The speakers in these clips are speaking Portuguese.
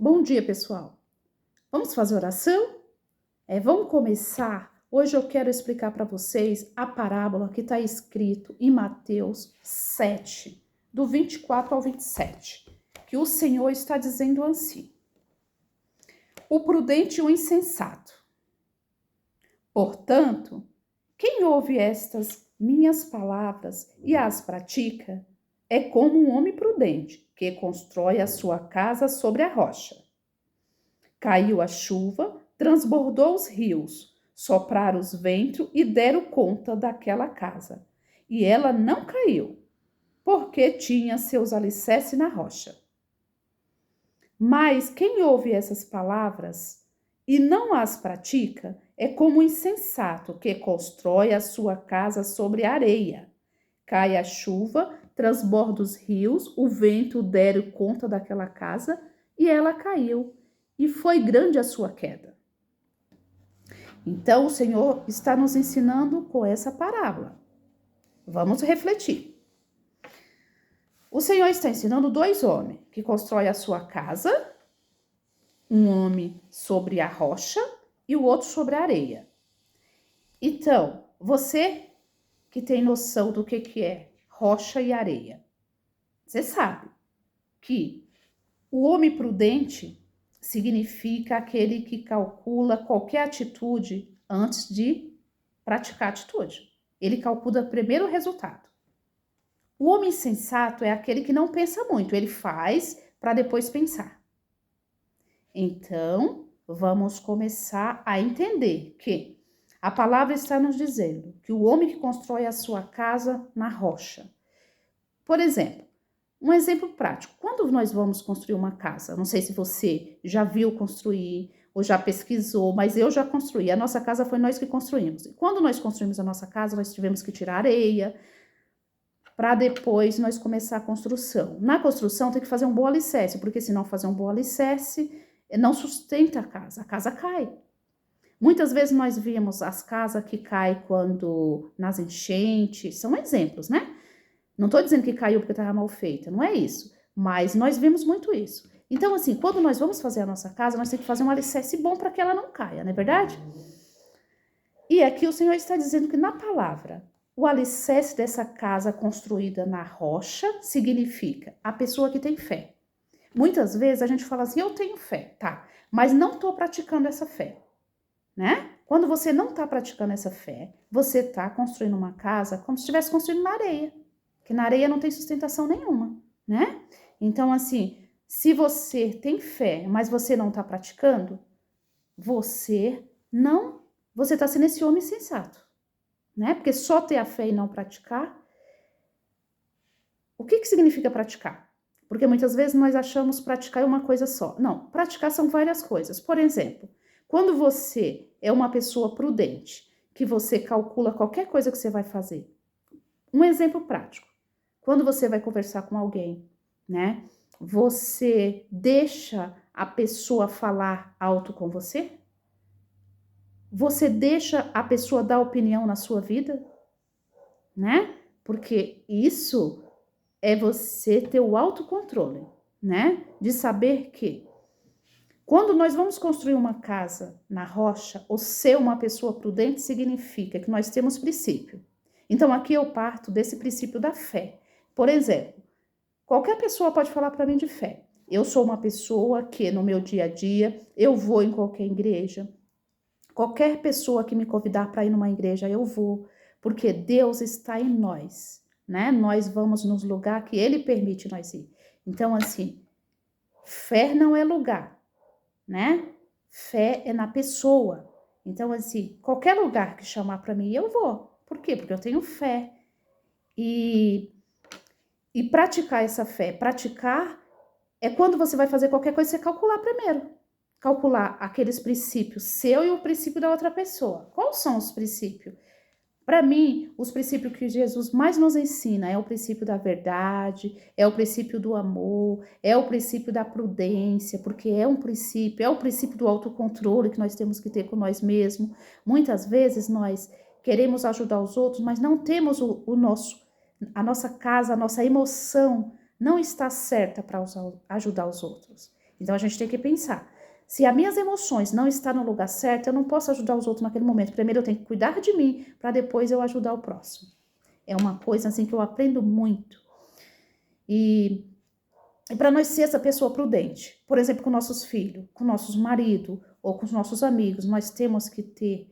Bom dia, pessoal. Vamos fazer oração? Vamos começar. Hoje eu quero explicar para vocês a parábola que está escrito em Mateus 7, do 24 ao 27, que o Senhor está dizendo assim: o prudente e o insensato. Portanto, quem ouve estas minhas palavras e as pratica, é como um homem prudente que constrói a sua casa sobre a rocha. Caiu a chuva, transbordou os rios, sopraram os ventos e deram conta daquela casa. E ela não caiu, porque tinha seus alicerces na rocha. Mas quem ouve essas palavras e não as pratica, é como um insensato que constrói a sua casa sobre a areia. Cai a chuva, transborda os rios, o vento deram conta daquela casa e ela caiu. E foi grande a sua queda. Então, o Senhor está nos ensinando com essa parábola. Vamos refletir. O Senhor está ensinando dois homens que constroem a sua casa, um homem sobre a rocha e o outro sobre a areia. Então, você que tem noção do que é rocha e areia, você sabe que o homem prudente significa aquele que calcula qualquer atitude antes de praticar a atitude. Ele calcula primeiro o resultado. O homem sensato é aquele que não pensa muito, ele faz para depois pensar. Então, vamos começar a entender que a palavra está nos dizendo que o homem que constrói a sua casa na rocha. Por exemplo, um exemplo prático, quando nós vamos construir uma casa, não sei se você já viu construir ou já pesquisou, mas eu já construí, a nossa casa foi nós que construímos. E quando nós construímos a nossa casa, nós tivemos que tirar areia para depois nós começar a construção. Na construção tem que fazer um bom alicerce, porque se não fazer um bom alicerce, não sustenta a casa cai. Muitas vezes nós vimos as casas que caem quando nas enchentes, são exemplos, né? Não estou dizendo que caiu porque estava mal feita, não é isso. Mas nós vimos muito isso. Então, assim, quando nós vamos fazer a nossa casa, nós temos que fazer um alicerce bom para que ela não caia, não é verdade? E aqui o Senhor está dizendo que na palavra, o alicerce dessa casa construída na rocha significa a pessoa que tem fé. Muitas vezes a gente fala assim, eu tenho fé, tá, mas não estou praticando essa fé, né? Quando você não está praticando essa fé, você está construindo uma casa como se estivesse construindo na areia. Que na areia não tem sustentação nenhuma, né? Então, assim, se você tem fé, mas você não está praticando, você está sendo esse homem sensato, né? Porque só ter a fé e não praticar, o que significa praticar? Porque muitas vezes nós achamos praticar é uma coisa só. Não, praticar são várias coisas. Por exemplo, quando você é uma pessoa prudente, que você calcula qualquer coisa que você vai fazer. Um exemplo prático. Quando você vai conversar com alguém, né? Você deixa a pessoa falar alto com você? Você deixa a pessoa dar opinião na sua vida? Né? Porque isso é você ter o autocontrole, né? De saber que quando nós vamos construir uma casa na rocha, ou ser uma pessoa prudente significa que nós temos princípio. Então aqui eu parto desse princípio da fé. Por exemplo, qualquer pessoa pode falar para mim de fé. Eu sou uma pessoa que no meu dia a dia, eu vou em qualquer igreja. Qualquer pessoa que me convidar para ir numa igreja, eu vou. Porque Deus está em nós, né? Nós vamos nos lugares que Ele permite nós ir. Então, assim, fé não é lugar, né? Fé é na pessoa. Então, assim, qualquer lugar que chamar para mim, eu vou. Por quê? Porque eu tenho fé. E praticar essa fé, praticar é quando você vai fazer qualquer coisa, você calcular primeiro. Calcular aqueles princípios seu e o princípio da outra pessoa. Quais são os princípios? Para mim, os princípios que Jesus mais nos ensina é o princípio da verdade, é o princípio do amor, é o princípio da prudência, porque é um princípio, é o princípio do autocontrole que nós temos que ter com nós mesmos. Muitas vezes nós queremos ajudar os outros, mas não temos a nossa casa, a nossa emoção não está certa para ajudar os outros. Então a gente tem que pensar. Se as minhas emoções não estão no lugar certo, eu não posso ajudar os outros naquele momento. Primeiro eu tenho que cuidar de mim, para depois eu ajudar o próximo. É uma coisa assim que eu aprendo muito. E para nós ser essa pessoa prudente, por exemplo, com nossos filhos, com nossos maridos ou com os nossos amigos, nós temos que ter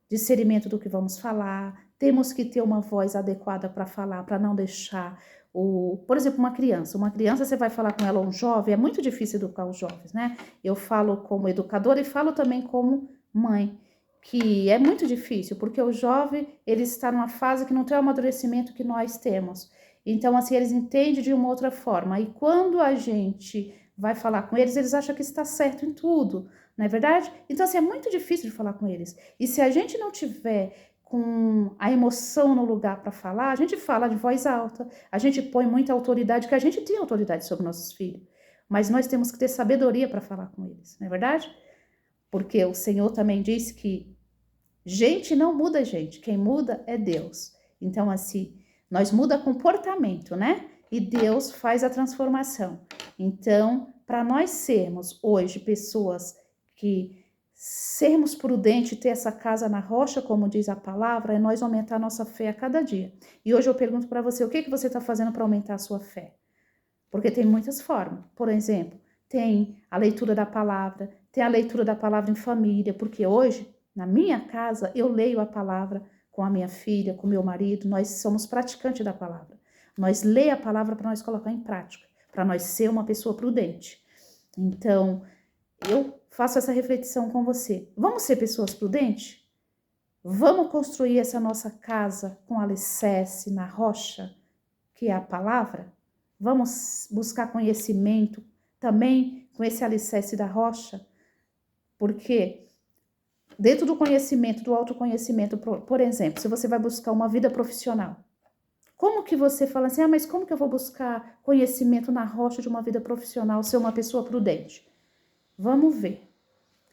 discernimento do que vamos falar, temos que ter uma voz adequada para falar, para não deixar por exemplo, uma criança você vai falar com ela, um jovem, é muito difícil educar os jovens, né? Eu falo como educadora e falo também como mãe, que é muito difícil, porque o jovem, ele está numa fase que não tem o amadurecimento que nós temos. Então, assim, eles entendem de uma outra forma. E quando a gente vai falar com eles, eles acham que está certo em tudo, não é verdade? Então, assim, é muito difícil de falar com eles. E se a gente não tiver com a emoção no lugar para falar, a gente fala de voz alta, a gente põe muita autoridade, que a gente tem autoridade sobre nossos filhos. Mas nós temos que ter sabedoria para falar com eles, não é verdade? Porque o Senhor também diz que gente não muda gente, quem muda é Deus. Então, assim, nós muda comportamento, né? E Deus faz a transformação. Então, para nós sermos hoje pessoas que sermos prudentes, ter essa casa na rocha, como diz a palavra, é nós aumentar a nossa fé a cada dia. E hoje eu pergunto para você, o que você está fazendo para aumentar a sua fé? Porque tem muitas formas. Por exemplo, tem a leitura da palavra, tem a leitura da palavra em família, porque hoje, na minha casa, eu leio a palavra com a minha filha, com meu marido, nós somos praticantes da palavra. Nós lê a palavra para nós colocar em prática, para nós ser uma pessoa prudente. Então, eu faço essa reflexão com você. Vamos ser pessoas prudentes? Vamos construir essa nossa casa com alicerce na rocha, que é a palavra? Vamos buscar conhecimento também com esse alicerce da rocha? Porque dentro do conhecimento, do autoconhecimento, por exemplo, se você vai buscar uma vida profissional, como que você fala assim, mas como que eu vou buscar conhecimento na rocha de uma vida profissional, ser uma pessoa prudente? Vamos ver.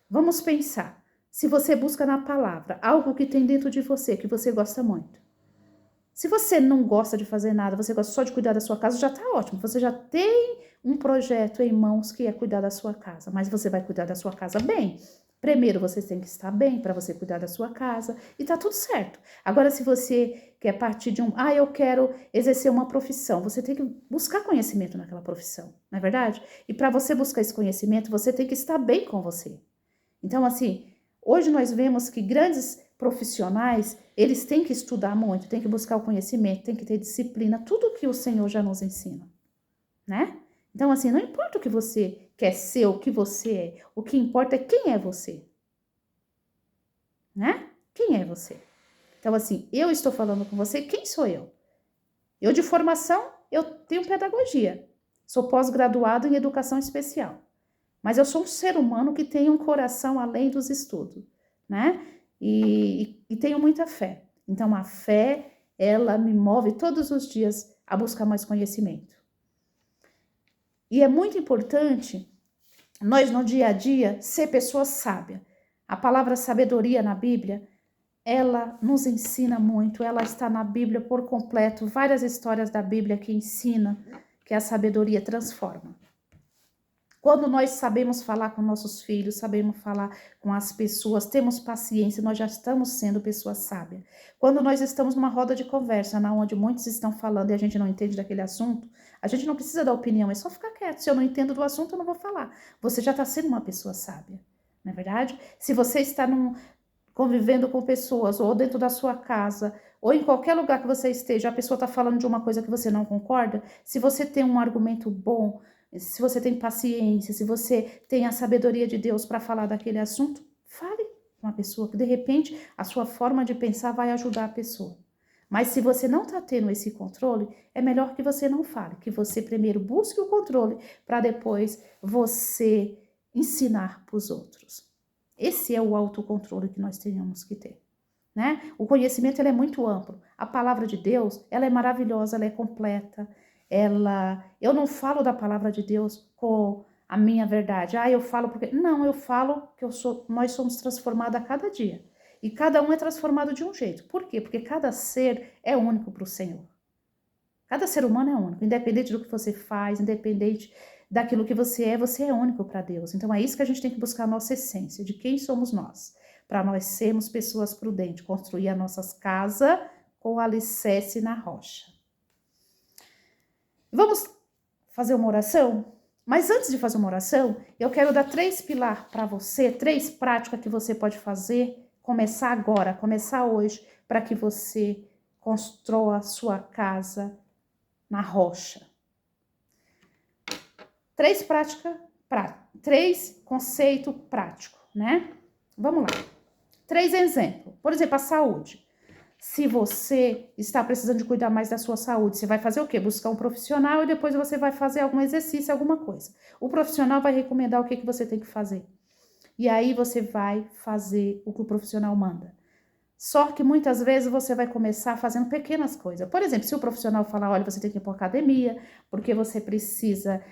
Vamos pensar. Se você busca na palavra algo que tem dentro de você, que você gosta muito. Se você não gosta de fazer nada, você gosta só de cuidar da sua casa, já está ótimo. Você já tem um projeto em mãos que é cuidar da sua casa. Mas você vai cuidar da sua casa bem. Primeiro, você tem que estar bem para você cuidar da sua casa. E tá tudo certo. Agora, se você quer partir de eu quero exercer uma profissão, você tem que buscar conhecimento naquela profissão, não é verdade? E para você buscar esse conhecimento, você tem que estar bem com você. Então, assim, hoje nós vemos que grandes profissionais, eles têm que estudar muito, têm que buscar o conhecimento, têm que ter disciplina, tudo que o Senhor já nos ensina, né? Então, assim, não importa o que você quer ser, o que você é, o que importa é quem é você, né? Quem é você? Então, assim, eu estou falando com você, quem sou eu? Eu, de formação, eu tenho pedagogia, sou pós-graduado em educação especial. Mas eu sou um ser humano que tem um coração além dos estudos, né? E tenho muita fé. Então, a fé, ela me move todos os dias a buscar mais conhecimento. E é muito importante nós, no dia a dia, ser pessoas sábias. A palavra sabedoria na Bíblia, ela nos ensina muito, ela está na Bíblia por completo, várias histórias da Bíblia que ensinam que a sabedoria transforma. Quando nós sabemos falar com nossos filhos, sabemos falar com as pessoas, temos paciência, nós já estamos sendo pessoas sábias. Quando nós estamos numa roda de conversa, onde muitos estão falando e a gente não entende daquele assunto, a gente não precisa dar opinião, é só ficar quieto. Se eu não entendo do assunto, eu não vou falar. Você já está sendo uma pessoa sábia, não é verdade? Se você está convivendo com pessoas, ou dentro da sua casa, ou em qualquer lugar que você esteja, a pessoa está falando de uma coisa que você não concorda, se você tem um argumento bom, se você tem paciência, se você tem a sabedoria de Deus para falar daquele assunto, fale com a pessoa, que de repente a sua forma de pensar vai ajudar a pessoa. Mas se você não está tendo esse controle, é melhor que você não fale, que você primeiro busque o controle para depois você ensinar para os outros. Esse é o autocontrole que nós tenhamos que ter, né? O conhecimento ele é muito amplo. A palavra de Deus, ela é maravilhosa, ela é completa. Eu não falo da palavra de Deus com a minha verdade. Eu falo porque não, eu falo que nós somos transformados a cada dia. E cada um é transformado de um jeito. Por quê? Porque cada ser é único para o Senhor. Cada ser humano é único, independente do que você faz, independente daquilo que você é único para Deus. Então é isso que a gente tem que buscar a nossa essência, de quem somos nós, para nós sermos pessoas prudentes, construir as nossas casas com alicerce na rocha. Vamos fazer uma oração? Mas antes de fazer uma oração, eu quero dar 3 pilares para você, 3 práticas que você pode fazer, começar agora, começar hoje, para que você construa a sua casa na rocha. 3 práticas, 3 conceitos práticos, né? Vamos lá. 3 exemplos. Por exemplo, a saúde. Se você está precisando de cuidar mais da sua saúde, você vai fazer o quê? Buscar um profissional e depois você vai fazer algum exercício, alguma coisa. O profissional vai recomendar o que você tem que fazer. E aí você vai fazer o que o profissional manda. Só que muitas vezes você vai começar fazendo pequenas coisas. Por exemplo, se o profissional falar, olha, você tem que ir para a academia, porque você precisa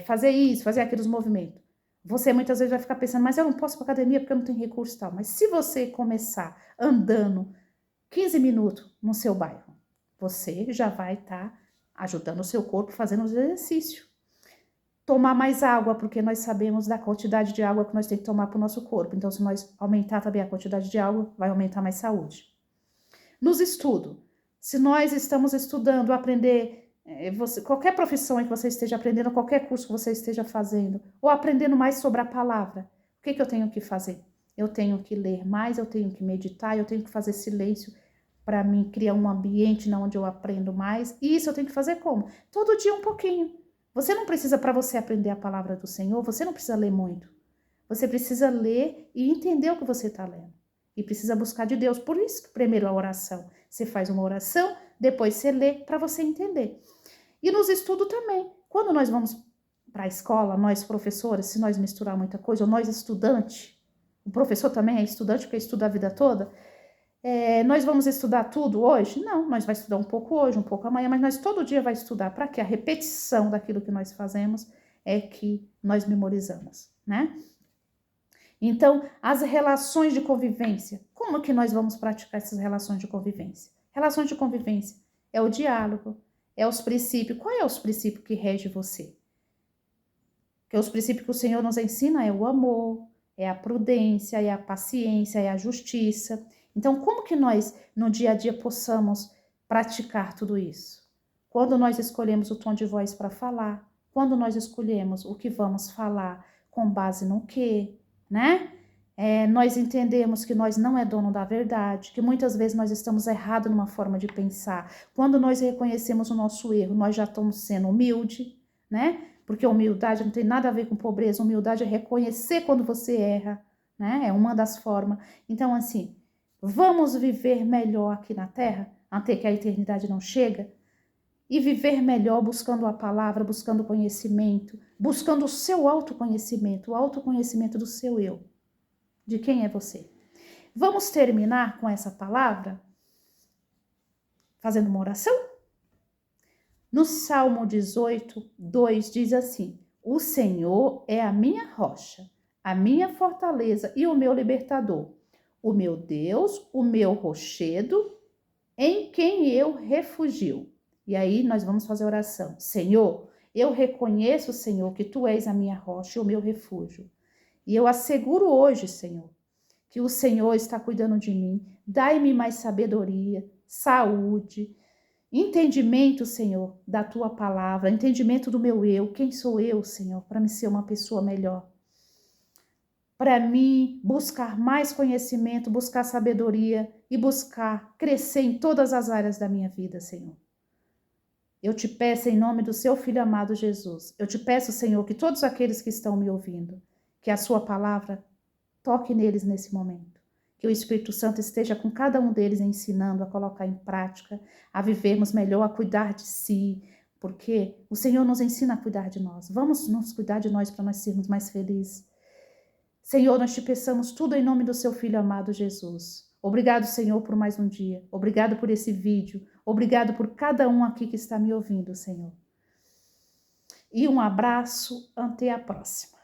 fazer isso, fazer aqueles movimentos. Você muitas vezes vai ficar pensando, mas eu não posso ir para a academia porque eu não tenho recurso e tal. Mas se você começar andando 15 minutos no seu bairro, você já vai estar ajudando o seu corpo fazendo os exercícios. Tomar mais água, porque nós sabemos da quantidade de água que nós temos que tomar para o nosso corpo. Então, se nós aumentar também a quantidade de água, vai aumentar mais saúde. Nos estudos, se nós estamos estudando, aprender, qualquer profissão em que você esteja aprendendo, qualquer curso que você esteja fazendo, ou aprendendo mais sobre a palavra, o que eu tenho que fazer? Eu tenho que ler mais, eu tenho que meditar, eu tenho que fazer silêncio para mim criar um ambiente onde eu aprendo mais. E isso eu tenho que fazer como? Todo dia um pouquinho. Você não precisa, para você aprender a palavra do Senhor, você não precisa ler muito. Você precisa ler e entender o que você está lendo. E precisa buscar de Deus. Por isso que primeiro a oração. Você faz uma oração, depois você lê para você entender. E nos estudos também. Quando nós vamos para a escola, nós professores, se nós misturar muita coisa, ou nós estudantes, o professor também é estudante, porque estuda a vida toda, nós vamos estudar tudo hoje? Não, nós vamos estudar um pouco hoje, um pouco amanhã, mas nós todo dia vai estudar. Para quê? A repetição daquilo que nós fazemos é que nós memorizamos, né? Então, as relações de convivência. Como que nós vamos praticar essas relações de convivência? Relações de convivência é o diálogo, é os princípios. Qual é os princípios que regem você? Porque os princípios que o Senhor nos ensina é o amor, é a prudência, é a paciência, é a justiça. Então, como que nós, no dia a dia, possamos praticar tudo isso? Quando nós escolhemos o tom de voz para falar, quando nós escolhemos o que vamos falar, com base no quê, né? Nós entendemos que nós não é dono da verdade, que muitas vezes nós estamos errados numa forma de pensar. Quando nós reconhecemos o nosso erro, nós já estamos sendo humildes, né? Porque humildade não tem nada a ver com pobreza, humildade é reconhecer quando você erra, né? É uma das formas. Então, assim, vamos viver melhor aqui na Terra, até que a eternidade não chega, e viver melhor buscando a palavra, buscando conhecimento, buscando o seu autoconhecimento, o autoconhecimento do seu eu. De quem é você? Vamos terminar com essa palavra fazendo uma oração? No Salmo 18, 2 diz assim: o Senhor é a minha rocha, a minha fortaleza e o meu libertador, o meu Deus, o meu rochedo, em quem eu refugio. E aí nós vamos fazer oração. Senhor, eu reconheço, Senhor, que Tu és a minha rocha e o meu refúgio. E eu asseguro hoje, Senhor, que o Senhor está cuidando de mim. Dai-me mais sabedoria, saúde, entendimento, Senhor, da Tua palavra, entendimento do meu eu. Quem sou eu, Senhor, para me ser uma pessoa melhor? Para mim, buscar mais conhecimento, buscar sabedoria e buscar crescer em todas as áreas da minha vida, Senhor. Eu te peço em nome do seu Filho amado Jesus. Eu te peço, Senhor, que todos aqueles que estão me ouvindo, que a sua palavra toque neles nesse momento. Que o Espírito Santo esteja com cada um deles ensinando a colocar em prática, a vivermos melhor, a cuidar de si, porque o Senhor nos ensina a cuidar de nós. Vamos nos cuidar de nós para nós sermos mais felizes. Senhor, nós te peçamos tudo em nome do seu Filho amado Jesus. Obrigado, Senhor, por mais um dia. Obrigado por esse vídeo. Obrigado por cada um aqui que está me ouvindo, Senhor. E um abraço, até a próxima.